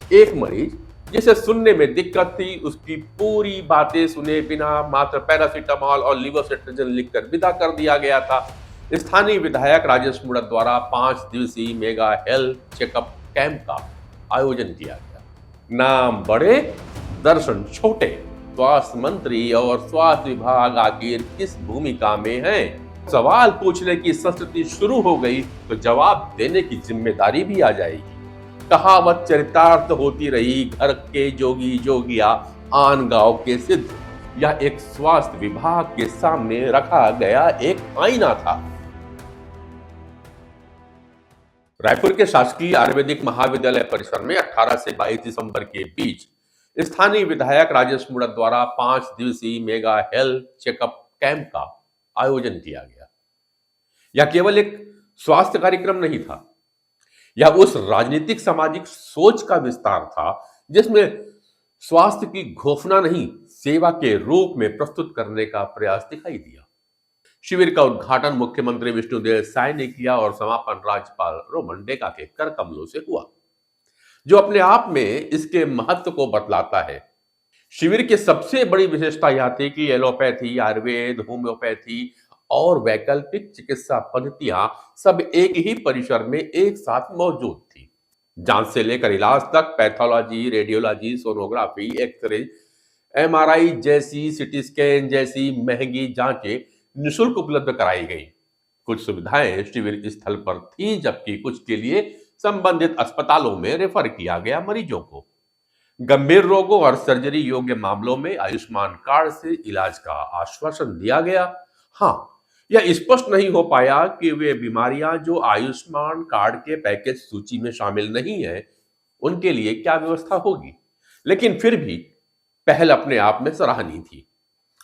एक मरीज जिसे सुनने में दिक्कत थी, उसकी पूरी बातें सुने बिना मात्र पैरासीटामॉल और लीवोसिट्राजिन लिखकर विदा कर दिया गया था। स्थानीय विधायक राजेश मूणत द्वारा 5 दिवसीय मेगा हेल्थ चेकअप कैंप का आयोजन किया गया। नाम बड़े, दर्शन छोटे। स्वास्थ्य मंत्री और स्वास्थ्य विभाग आखिर किस भूमिका में है? सवाल पूछने की संस्कृति शुरू हो गई तो जवाब देने की जिम्मेदारी भी आ जाएगी। कहावत चरितार्थ होती रही, घर के जोगी जोगिया आन गांव के सिद्ध। यह एक स्वास्थ्य विभाग के सामने रखा गया एक आईना था। रायपुर के शासकीय आयुर्वेदिक महाविद्यालय परिसर में 18 से 22 दिसंबर के बीच स्थानीय विधायक राजेश मूणत द्वारा 5 दिवसीय मेगा हेल्थ चेकअप कैंप का आयोजन किया गया। यह केवल एक स्वास्थ्य कार्यक्रम नहीं था, यह उस राजनीतिक सामाजिक सोच का विस्तार था जिसमें स्वास्थ्य की घोषणा नहीं, सेवा के रूप में प्रस्तुत करने का प्रयास दिखाई दिया। शिविर का उद्घाटन मुख्यमंत्री विष्णुदेव साय ने किया और समापन राज्यपाल रोमन डेका के कर कमलों से हुआ, जो अपने आप में इसके महत्व को बतलाता है। शिविर की सबसे बड़ी विशेषता यह थी कि एलोपैथी, आयुर्वेद, होम्योपैथी और वैकल्पिक चिकित्सा पद्धतियां सब एक ही परिसर में एक साथ मौजूद थी। जांच से लेकर इलाज तक pathology, radiology, sonography, X-ray, MRI जैसी, सीटी स्कैन जैसी महंगी जांचें निःशुल्क उपलब्ध कराई गई। कुछ सुविधाएं शिविर स्थल पर थी, जबकि कुछ के लिए संबंधित अस्पतालों में रेफर किया गया मरीजों को। गंभीर रोगों और सर्जरी योग्य मामलों में आयुष्मान कार्ड से इलाज का आश्वासन दिया गया। हाँ, यह स्पष्ट नहीं हो पाया कि वे बीमारियां जो आयुष्मान कार्ड के पैकेज सूची में शामिल नहीं है, उनके लिए क्या व्यवस्था होगी। लेकिन फिर भी पहल अपने आप में सराहनीय थी।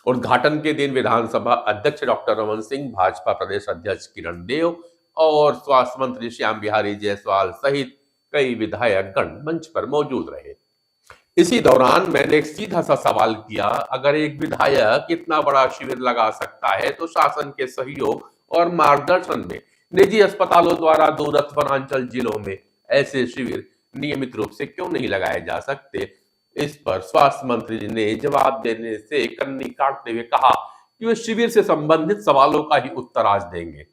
उद्घाटन के दिन विधानसभा अध्यक्ष डॉक्टर रमन सिंह, भाजपा प्रदेश अध्यक्ष किरण देव और स्वास्थ्य मंत्री श्याम बिहारी जायसवाल सहित कई विधायक गण मंच पर मौजूद रहे। इसी दौरान मैंने एक सीधा सा सवाल किया, अगर एक विधायक इतना बड़ा शिविर लगा सकता है तो शासन के सहयोग और मार्गदर्शन में निजी अस्पतालों द्वारा दूरस्थ वनांचल जिलों में ऐसे शिविर नियमित रूप से क्यों नहीं लगाए जा सकते। इस पर स्वास्थ्य मंत्री जी ने जवाब देने से कन्नी काटते हुए कहा कि वे शिविर से संबंधित सवालों का ही उत्तर आज देंगे।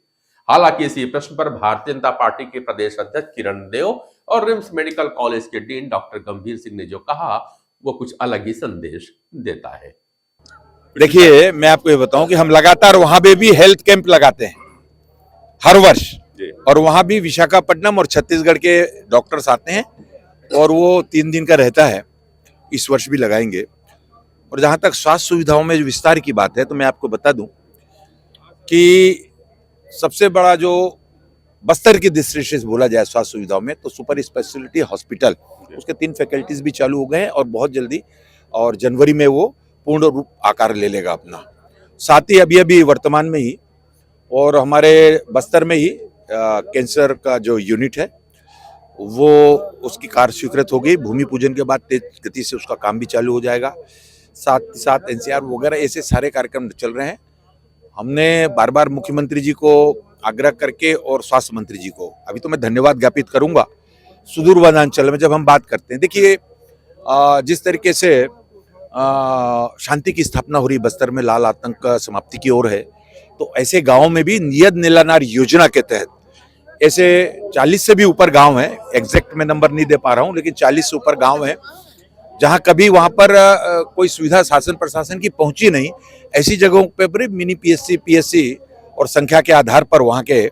हालांकि इसी प्रश्न पर भारतीय जनता पार्टी के प्रदेश अध्यक्ष किरण देव और रिम्स मेडिकल कॉलेज के डीन डॉक्टर गंभीर सिंह ने जो कहा वो कुछ अलग ही संदेश देता है। देखिए, मैं आपको ये बताऊं कि हम लगातार वहां पे भी हेल्थ कैंप लगाते हैं हर वर्ष, और वहां भी विशाखापट्टनम और छत्तीसगढ़ के डॉक्टर्स आते हैं और वो 3 दिन का रहता है। इस वर्ष भी लगाएंगे। और जहां तक स्वास्थ्य सुविधाओं में विस्तार की बात है तो मैं आपको बता दूं कि सबसे बड़ा जो बस्तर की दृष्टि से बोला जाए स्वास्थ्य सुविधाओं में, तो सुपर स्पेशलिटी हॉस्पिटल, उसके 3 फैकल्टीज भी चालू हो गए हैं और बहुत जल्दी और जनवरी में वो पूर्ण रूप आकार ले लेगा अपना। साथ ही अभी वर्तमान में ही और हमारे बस्तर में ही कैंसर का जो यूनिट है वो उसकी कार्य स्वीकृत हो गई। भूमि पूजन के बाद तेज गति से उसका काम भी चालू हो जाएगा। साथ ही साथ एनसीआर वगैरह ऐसे सारे कार्यक्रम चल रहे हैं। हमने बार बार मुख्यमंत्री जी को आग्रह करके और स्वास्थ्य मंत्री जी को अभी तो मैं धन्यवाद ज्ञापित करूंगा। सुदूर वनांचल में जब हम बात करते हैं, देखिए जिस तरीके से शांति की स्थापना हो रही बस्तर में, लाल आतंक समाप्ति की ओर है, तो ऐसे गाँव में भी नियत निलानार योजना के तहत ऐसे 40 से भी ऊपर गांव हैं, एग्जैक्ट मैं नंबर नहीं दे पा रहा हूं, लेकिन 40 से ऊपर गांव हैं जहां कभी वहां पर कोई सुविधा शासन प्रशासन की पहुंची नहीं। ऐसी जगहों पे मिनी पीएससी और संख्या के आधार पर वहां के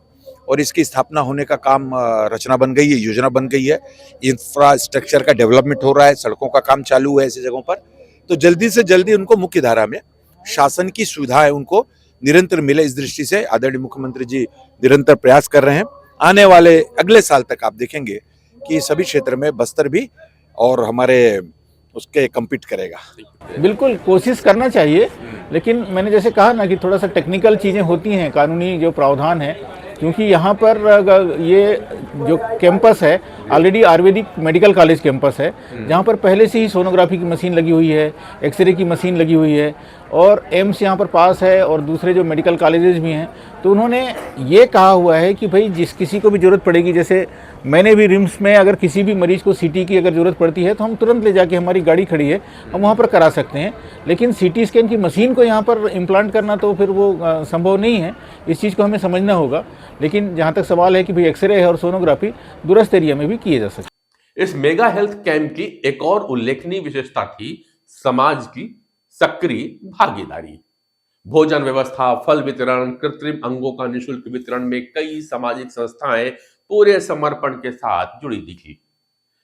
और इसकी स्थापना होने का काम रचना बन गई है, योजना बन गई है। इंफ्रास्ट्रक्चर का डेवलपमेंट हो रहा है, सड़कों का काम चालू है ऐसी जगहों पर। तो जल्दी से जल्दी उनको मुख्य धारा में शासन की सुविधाएं उनको निरंतर मिले, इस दृष्टि से आदरणीय मुख्यमंत्री जी निरंतर प्रयास कर रहे हैं। आने वाले अगले साल तक आप देखेंगे कि सभी क्षेत्र में बस्तर भी और हमारे उसके कम्पीट करेगा। बिल्कुल कोशिश करना चाहिए, लेकिन मैंने जैसे कहा ना कि थोड़ा सा टेक्निकल चीज़ें होती हैं, कानूनी जो प्रावधान है, क्योंकि यहाँ पर ये जो कैंपस है already Ayurvedic medical college campus है, जहाँ पर पहले से ही सोनोग्राफी की मशीन लगी हुई है, एक्सरे की मशीन लगी हुई है और एम्स यहाँ पर पास है और दूसरे जो मेडिकल कॉलेजेस भी हैं। तो उन्होंने ये कहा हुआ है कि भाई जिस किसी को भी ज़रूरत पड़ेगी, जैसे मैंने भी रिम्स में अगर किसी भी मरीज को सीटी की अगर ज़रूरत पड़ती है तो हम तुरंत ले जाके, हमारी गाड़ी खड़ी है, हम वहाँ पर करा सकते हैं। लेकिन सीटी स्कैन की मशीन को यहाँ पर इम्प्लांट करना तो फिर वो संभव नहीं है। इस चीज़ को हमें समझना होगा। लेकिन जहाँ तक सवाल है कि भाई एक्सरे है और सोनोग्राफी दूरस्थ एरिया में भी किए जा सकते। इस मेगा हेल्थ कैंप की एक और उल्लेखनीय विशेषता थी समाज की सक्रिय भागीदारी। भोजन व्यवस्था, फल वितरण, कृत्रिम अंगों का निःशुल्क वितरण में कई सामाजिक संस्थाएं पूरे समर्पण के साथ जुड़ी दिखी।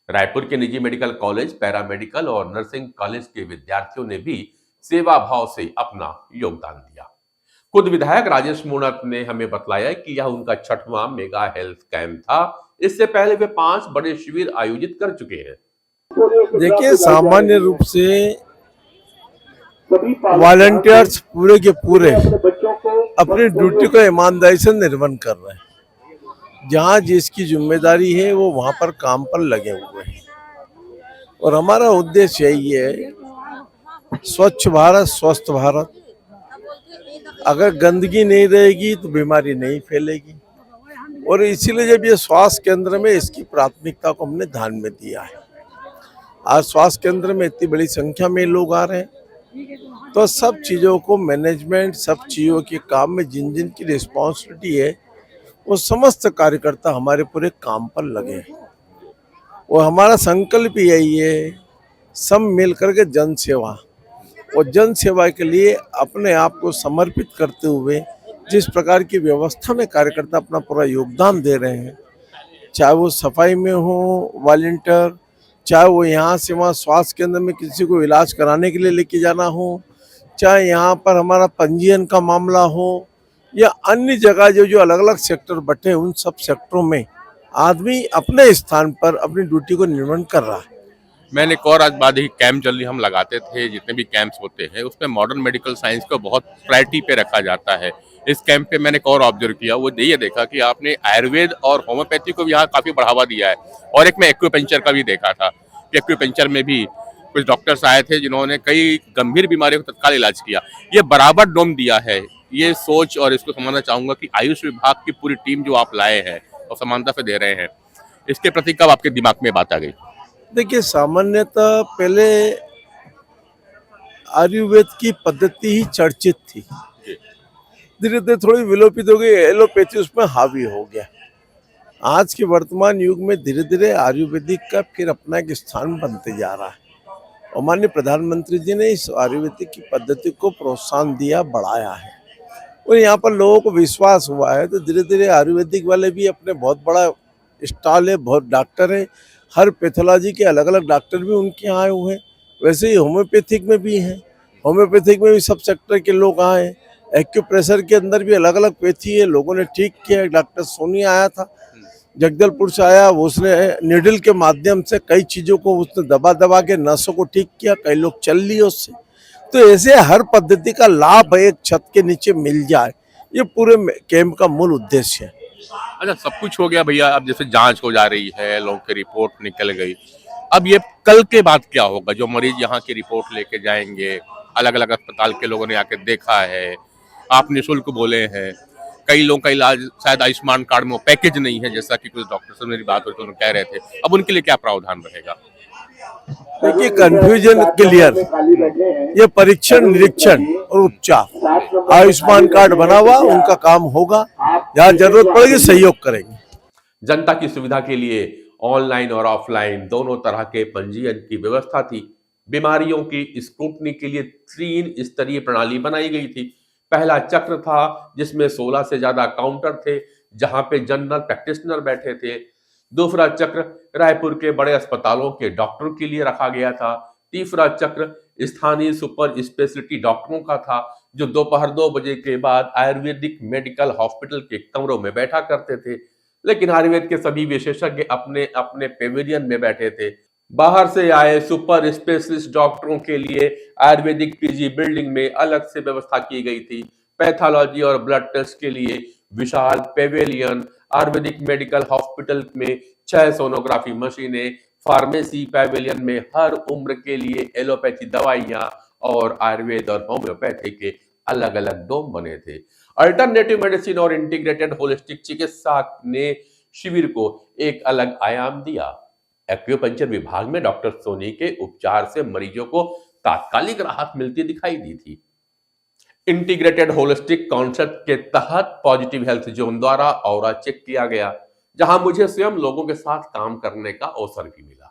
रायपुर के निजी मेडिकल कॉलेज, पैरामेडिकल और नर्सिंग कॉलेज के विद्यार्थियों ने भी सेवा भाव से अपना योगदान दिया। खुद विधायक राजेश मूणत ने हमें बतलाया कि यह उनका 6वां मेगा हेल्थ कैंप था। इससे पहले वे 5 बड़े शिविर आयोजित कर चुके हैं। देखिए, सामान्य रूप से वॉलंटियर्स पूरे के पूरे अपनी ड्यूटी को ईमानदारी से निर्वहन कर रहे हैं। जहाँ जिसकी जिम्मेदारी है वो वहाँ पर काम पर लगे हुए हैं। और हमारा उद्देश्य यही है, स्वच्छ भारत स्वस्थ भारत। अगर गंदगी नहीं रहेगी तो बीमारी नहीं फैलेगी। और इसीलिए जब ये स्वास्थ्य केंद्र में इसकी प्राथमिकता को हमने ध्यान में दिया है। आज स्वास्थ्य केंद्र में इतनी बड़ी संख्या में लोग आ रहे हैं, तो सब चीज़ों को मैनेजमेंट, सब चीज़ों के काम में जिन जिन की रिस्पॉन्सिबिलिटी है, वो समस्त कार्यकर्ता हमारे पूरे काम पर लगे हैं। और हमारा संकल्प यही है, सब मिल करके जन सेवा, और जन सेवा के लिए अपने आप को समर्पित करते हुए जिस प्रकार की व्यवस्था में कार्यकर्ता अपना पूरा योगदान दे रहे हैं, चाहे वो सफाई में हो वॉलंटियर, चाहे वो यहाँ से वहाँ स्वास्थ्य केंद्र में किसी को इलाज कराने के लिए लेके जाना हो, चाहे यहाँ पर हमारा पंजीयन का मामला हो, या अन्य जगह जो अलग अलग सेक्टर बटे, उन सब सेक्टरों में आदमी अपने स्थान पर अपनी ड्यूटी को निर्वहन कर रहा है। मैंने एक और आज बाद ही कैंप जल्दी हम लगाते थे, जितने भी कैंप्स होते हैं उसमें मॉडर्न मेडिकल साइंस को बहुत प्रायोरिटी पे रखा जाता है। इस कैंप पे मैंने एक और ऑब्जर्व किया, वो ये देखा कि आपने आयुर्वेद और होम्योपैथी को भी यहाँ काफी बढ़ावा दिया है। और एक मैं एक्यूपंक्चर का भी देखा था कि एक्यूपंक्चर में भी कुछ डॉक्टर्स आए थे जिन्होंने कई गंभीर बीमारियों का तत्काल इलाज किया। ये बराबर डोम दिया है, ये सोच, और इसको समझना चाहूंगा कि आयुष विभाग की पूरी टीम जो आप लाए हैं और समानता से दे रहे हैं, इसके प्रति कब आपके दिमाग में बात आ गई? देखिए, सामान्यतः पहले आयुर्वेद की पद्धति ही चर्चित थी, धीरे धीरे थोड़ी विलोपित हो गई, एलोपैथी उसमें हावी हो गया। आज के वर्तमान युग में धीरे धीरे आयुर्वेदिक का फिर अपना एक स्थान बनते जा रहा है। और माननीय प्रधानमंत्री जी ने इस आयुर्वेदिक की पद्धति को प्रोत्साहन दिया, बढ़ाया है, और यहाँ पर लोगों को विश्वास हुआ है। तो धीरे धीरे आयुर्वेदिक वाले भी अपने बहुत बड़ा स्टॉल है, बहुत डॉक्टर है, हर पैथोलॉजी के अलग अलग डॉक्टर भी उनके यहाँ आए हुए हैं। वैसे ही होम्योपैथिक में भी हैं, होम्योपैथिक में भी सब सेक्टर के लोग आए हैं। एक्यूप्रेशर के अंदर भी अलग अलग पैथी है, लोगों ने ठीक किया। डॉक्टर सोनी आया था, जगदलपुर से आया, वो उसने निडल के माध्यम से कई चीज़ों को उसने दबा के नसों को ठीक किया, कई लोग चल लिए उससे। तो ऐसे हर पद्धति का लाभ एक छत के नीचे मिल जाए, ये पूरे कैंप का मूल उद्देश्य है। अच्छा, सब कुछ हो गया भैया, अब जैसे जांच हो जा रही है, लोगों की रिपोर्ट निकल गई, अब ये कल के बाद क्या होगा? जो मरीज यहाँ की रिपोर्ट लेके जाएंगे, अलग अलग अस्पताल के लोगों ने आके देखा है, आप निःशुल्क बोले हैं, कई लोगों का इलाज शायद आयुष्मान कार्ड में पैकेज नहीं है, जैसा कि कुछ डॉक्टर से मेरी बात हुई तो उन्होंने कह रहे थे, अब उनके लिए क्या प्रावधान रहेगा? देखिए, कंफ्यूजन क्लियर, ये परीक्षण, निरीक्षण और उपचार आयुष्मान कार्ड बना हुआ, उनका काम होगा, जहाँ जरूरत पड़ेगी सहयोग करेंगे। जनता की सुविधा के लिए ऑनलाइन और ऑफलाइन दोनों तरह के पंजीयन की व्यवस्था थी। बीमारियों की स्क्रूटनी के लिए 3 स्तरीय प्रणाली बनाई गई थी। पहला चक्र था जिसमें 16 से ज्यादा काउंटर थे, जहां पे जनरल प्रैक्टिशनर बैठे थे। दूसरा चक्र रायपुर के बड़े अस्पतालों के डॉक्टरों के लिए रखा गया था। तीसरा चक्र स्थानीय सुपर स्पेशलिटी डॉक्टरों का था, जो दोपहर 2 बजे के बाद आयुर्वेदिक मेडिकल हॉस्पिटल के कमरों में बैठा करते थे। लेकिन आयुर्वेद के सभी विशेषज्ञ अपने अपने पेविलियन में बैठे थे। बाहर से आए सुपर स्पेशलिस्ट डॉक्टरों के लिए आयुर्वेदिक पीजी बिल्डिंग में अलग से व्यवस्था की गई थी। पैथोलॉजी और ब्लड टेस्ट के लिए विशाल पेविलियन, आयुर्वेदिक मेडिकल हॉस्पिटल में 6 सोनोग्राफी मशीनें, फार्मेसी पैविलियन में हर उम्र के लिए एलोपैथी दवाइयां और आयुर्वेद और होम्योपैथी के अलग अलग डोम बने थे। अल्टरनेटिव मेडिसिन और इंटीग्रेटेड होलिस्टिक चिकित्सा ने शिविर को एक अलग आयाम दिया। एक्यूपंक्चर विभाग में डॉक्टर सोनी के उपचार से मरीजों को तात्कालिक राहत मिलती दिखाई दी थी। इंटीग्रेटेड होलिस्टिक कॉन्सेप्ट के तहत पॉजिटिव हेल्थ जोन द्वारा ऑरा चेक किया गया, जहां मुझे स्वयं लोगों के साथ काम करने का अवसर भी मिला।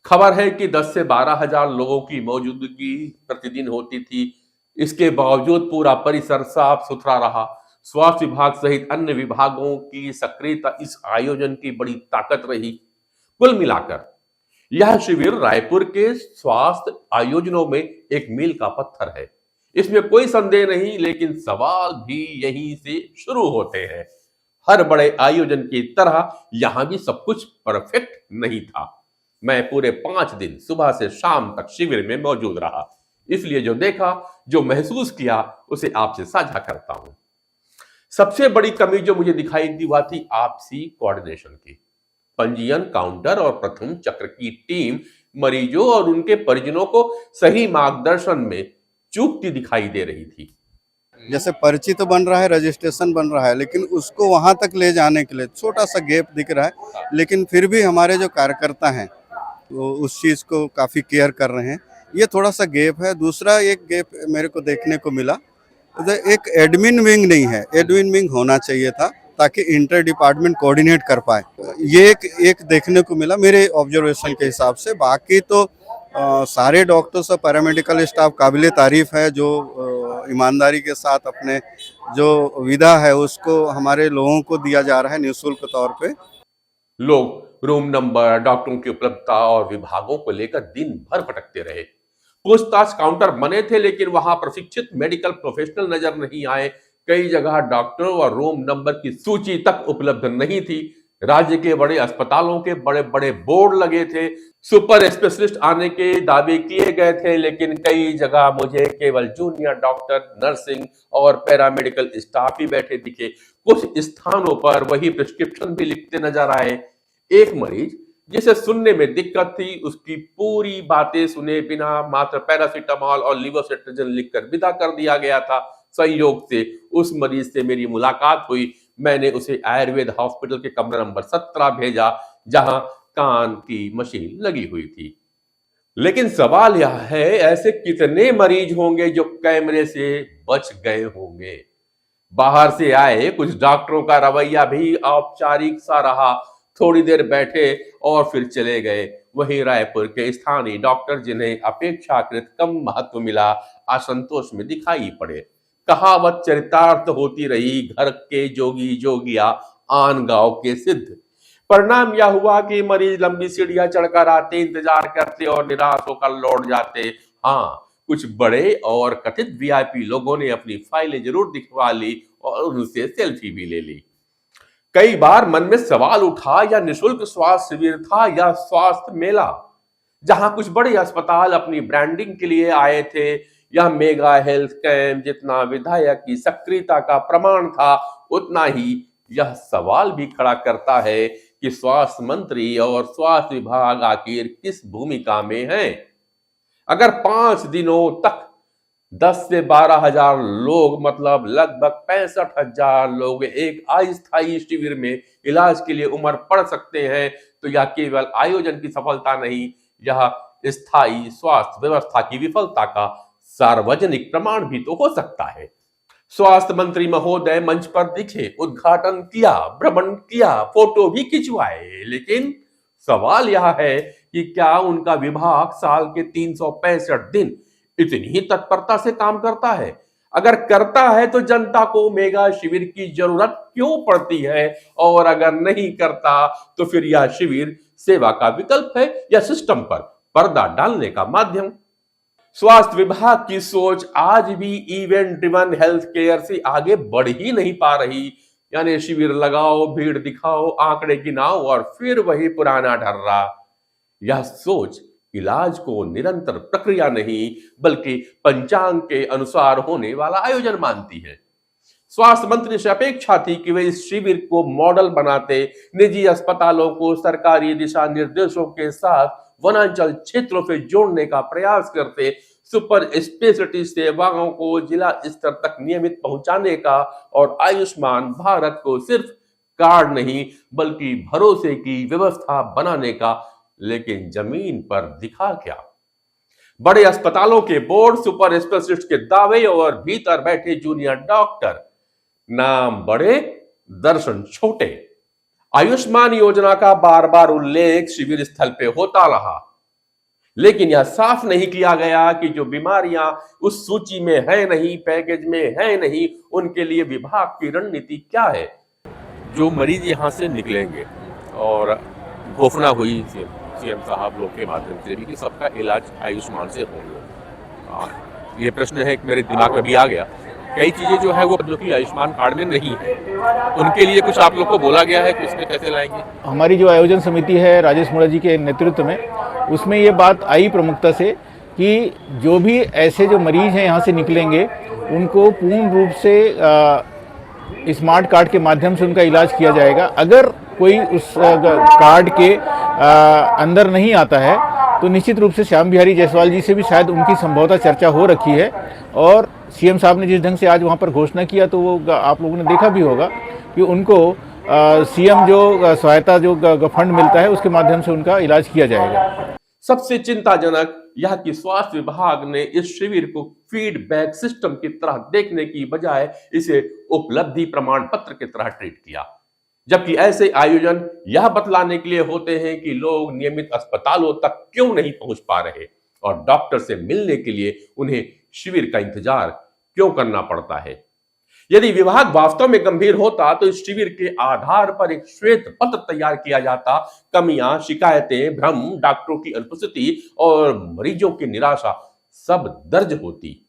खबर है कि 10 से 12 हजार लोगों की मौजूदगी प्रतिदिन होती थी। इसके बावजूद पूरा परिसर साफ सुथरा रहा। स्वास्थ्य विभाग सहित अन्य विभागों की सक्रियता इस आयोजन की बड़ी ताकत रही। कुल मिलाकर यह शिविर रायपुर के स्वास्थ्य आयोजनों में एक मील का पत्थर है, इसमें कोई संदेह नहीं। लेकिन सवाल भी यहीं से शुरू होते हैं। हर बड़े आयोजन की तरह यहां भी सब कुछ परफेक्ट नहीं था। मैं पूरे 5 दिन सुबह से शाम तक शिविर में मौजूद रहा, इसलिए जो देखा, जो महसूस किया, उसे आपसे साझा करता हूं। सबसे बड़ी कमी जो मुझे दिखाई दी वह थी आपसी कोऑर्डिनेशन की। पंजीयन काउंटर और प्रथम चक्र की टीम मरीजों और उनके परिजनों को सही मार्गदर्शन में चूकती दिखाई दे रही थी। जैसे पर्ची तो बन रहा है, रजिस्ट्रेशन बन रहा है, लेकिन उसको वहां तक ले जाने के लिए छोटा सा गैप दिख रहा है। लेकिन फिर भी हमारे जो कार्यकर्ता हैं वो उस चीज को काफी केयर कर रहे हैं। ये थोड़ा सा गैप है। दूसरा एक गैप मेरे को देखने को मिला, एक एडमिन विंग नहीं है। एडमिन विंग होना चाहिए था ताकि इंटर डिपार्टमेंट कोऑर्डिनेट कर पाए। ये एक देखने को मिला मेरे ऑब्जर्वेशन के हिसाब से। बाकी तो सारे डॉक्टर्स और पैरामेडिकल स्टाफ काबिले तारीफ है, जो ईमानदारी के साथ अपने जो विधा है उसको हमारे लोगों को दिया जा रहा है निःशुल्क तौर पे। लोग रूम नंबर, डॉक्टरों की उपलब्धता और विभागों को लेकर दिन भर भटकते रहे। पूछताछ काउंटर बने थे, लेकिन वहां प्रशिक्षित मेडिकल प्रोफेशनल नजर नहीं आए। कई जगह डॉक्टरों और रूम नंबर की सूची तक उपलब्ध नहीं थी। राज्य के बड़े अस्पतालों के बड़े बड़े बोर्ड लगे थे, सुपर स्पेशलिस्ट आने के दावे किए गए थे, लेकिन कई जगह मुझे केवल जूनियर डॉक्टर, नर्सिंग और पैरामेडिकल स्टाफ ही बैठे दिखे। कुछ स्थानों पर वही प्रिस्क्रिप्शन भी लिखते नजर आए। एक मरीज जिसे सुनने में दिक्कत थी, उसकी पूरी बातें सुने बिना मात्र पैरासीटामोल और लिवोसिट्राजिन लिखकर विदा कर दिया गया था। संयोग से उस मरीज से मेरी मुलाकात हुई। मैंने उसे आयुर्वेद हॉस्पिटल के कमरा नंबर 17 भेजा, जहां कान की मशीन लगी हुई थी। लेकिन सवाल यह है, ऐसे कितने मरीज होंगे जो कैमरे से बच गए होंगे? बाहर से आए कुछ डॉक्टरों का रवैया भी औपचारिक सा रहा। थोड़ी देर बैठे और फिर चले गए। वहीं रायपुर के स्थानीय डॉक्टर, जिन्हें अपेक्षाकृत कम महत्व मिला, असंतोष में दिखाई पड़े। कहावत चरितार्थ होती रही, घर के जोगी जोगिया आन गांव के सिद्ध। परिणाम यह हुआ कि मरीज लंबी सीढ़ियां चढ़कर आते, इंतजार करते और निराश होकर लौट जाते। हाँ, कुछ बड़े और कथित वीआईपी लोगों ने अपनी फाइलें जरूर दिखवा ली और उनसे सेल्फी भी ले ली। कई बार मन में सवाल उठा, या निःशुल्क स्वास्थ्य शिविर था या स्वास्थ्य मेला, जहां कुछ बड़े अस्पताल अपनी ब्रांडिंग के लिए आए थे। यह मेगा हेल्थ कैंप जितना विधायक की सक्रियता का प्रमाण था, उतना ही यह सवाल भी खड़ा करता है कि स्वास्थ्य मंत्री और स्वास्थ्य विभाग आखिर किस भूमिका में हैं। अगर 5 दिनों तक 10 से 12 हजार लोग, मतलब लगभग 65 हजार लोग एक अस्थायी शिविर में इलाज के लिए उमड़ पड़ सकते हैं, तो यह केवल आयोजन की सफलता नहीं, यह स्थायी स्वास्थ्य व्यवस्था की विफलता का सार्वजनिक प्रमाण भी तो हो सकता है। स्वास्थ्य मंत्री महोदय मंच पर दिखे, उद्घाटन किया, भ्रमण किया, फोटो भी खिंचवाए, लेकिन सवाल यह है कि क्या उनका विभाग साल के 365 दिन इतनी ही तत्परता से काम करता है? अगर करता है तो जनता को मेगा शिविर की जरूरत क्यों पड़ती है? और अगर नहीं करता तो फिर यह शिविर सेवा का विकल्प है या सिस्टम पर पर्दा डालने का माध्यम? स्वास्थ्य विभाग की सोच आज भी इवेंट ड्रिवन हेल्थ केयर से आगे बढ़ ही नहीं पा रही। यानी शिविर लगाओ, भीड़ दिखाओ, आंकड़े गिनाओ और फिर वही पुराना ढर्रा। यह सोच इलाज को निरंतर प्रक्रिया नहीं, बल्कि पंचांग के अनुसार होने वाला आयोजन मानती है। स्वास्थ्य मंत्री से अपेक्षा थी कि वे इस शिविर को मॉडल बनाते, निजी अस्पतालों को सरकारी दिशा निर्देशों के साथ वनांचल क्षेत्रों से जोड़ने का प्रयास करते, सुपर स्पेशलिटी सेवाओं को जिला स्तर तक नियमित पहुंचाने का और आयुष्मान भारत को सिर्फ कार्ड नहीं बल्कि भरोसे की व्यवस्था बनाने का। लेकिन जमीन पर दिखा क्या? बड़े अस्पतालों के बोर्ड, सुपर स्पेशलिस्ट के दावे और भीतर बैठे जूनियर डॉक्टर, नाम बड़े दर्शन छोटे। आयुष्मान योजना का बार बार उल्लेख शिविर स्थल पे होता रहा, लेकिन यह साफ नहीं किया गया कि जो बीमारियां उस सूची में है नहीं, पैकेज में है नहीं, उनके लिए विभाग की रणनीति क्या है। जो मरीज यहां से निकलेंगे और घोषणा हुई सीएम साहब लोग के माध्यम से भी कि सबका इलाज आयुष्मान से होगा, ये प्रश्न है मेरे दिमाग में भी आ गया। कई चीजें जो है वो जो कि आयुष्मान कार्ड में नहीं है, उनके लिए कुछ आप लोग को बोला गया है कि इसमें कैसे लाएंगे? हमारी जो आयोजन समिति है राजेश मुड़ा जी के नेतृत्व में, उसमें ये बात आई प्रमुखता से कि जो भी ऐसे जो मरीज हैं यहाँ से निकलेंगे उनको पूर्ण रूप से स्मार्ट कार्ड के माध्यम से उनका इलाज किया जाएगा। अगर कोई उस कार्ड के अंदर नहीं आता है तो निश्चित रूप से श्याम बिहारी जायसवाल जी से भी शायद उनकी संभवतः चर्चा हो रखी है। और सीएम साहब ने जिस ढंग से आज वहाँ पर घोषणा किया तो वो आप लोगों ने देखा भी होगा कि उनको सीएम जो सहायता जो फंड मिलता है उसके माध्यम से उनका इलाज किया जाएगा। सबसे चिंताजनक यह कि स्वास्थ्य विभाग ने इस शिविर को फीडबैक सिस्टम की तरह देखने की बजाय इसे उपलब्धि प्रमाण पत्र की तरह ट्रीट किया, जबकि ऐसे आयोजन यह बतलाने के लिए होते हैं कि लोग नियमित अस्पतालों तक क्यों नहीं पहुंच पा रहे और डॉक्टर से मिलने के लिए उन्हें शिविर का इंतजार क्यों करना पड़ता है। यदि विभाग वास्तव में गंभीर होता तो इस शिविर के आधार पर एक श्वेत पत्र तैयार किया जाता। कमियां, शिकायतें, भ्रम, डॉक्टरों की अनुपस्थिति और मरीजों की निराशा सब दर्ज होती।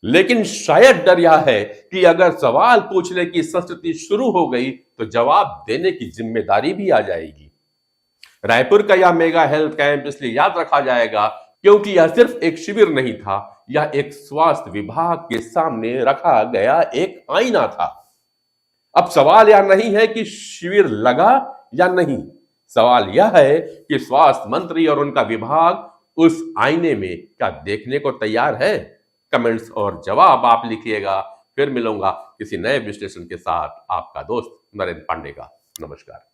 लेकिन शायद डर यह है कि अगर सवाल पूछने की संस्कृति शुरू हो गई तो जवाब देने की जिम्मेदारी भी आ जाएगी। रायपुर का यह मेगा हेल्थ कैंप इसलिए याद रखा जाएगा क्योंकि यह सिर्फ एक शिविर नहीं था, यह एक स्वास्थ्य विभाग के सामने रखा गया एक आईना था। अब सवाल यह नहीं है कि शिविर लगा या नहीं, सवाल यह है कि स्वास्थ्य मंत्री और उनका विभाग उस आईने में क्या देखने को तैयार है। कमेंट्स और जवाब आप लिखिएगा। फिर मिलूंगा किसी नए विश्लेषण के साथ, आपका दोस्त नरेंद्र पांडे का। नमस्कार।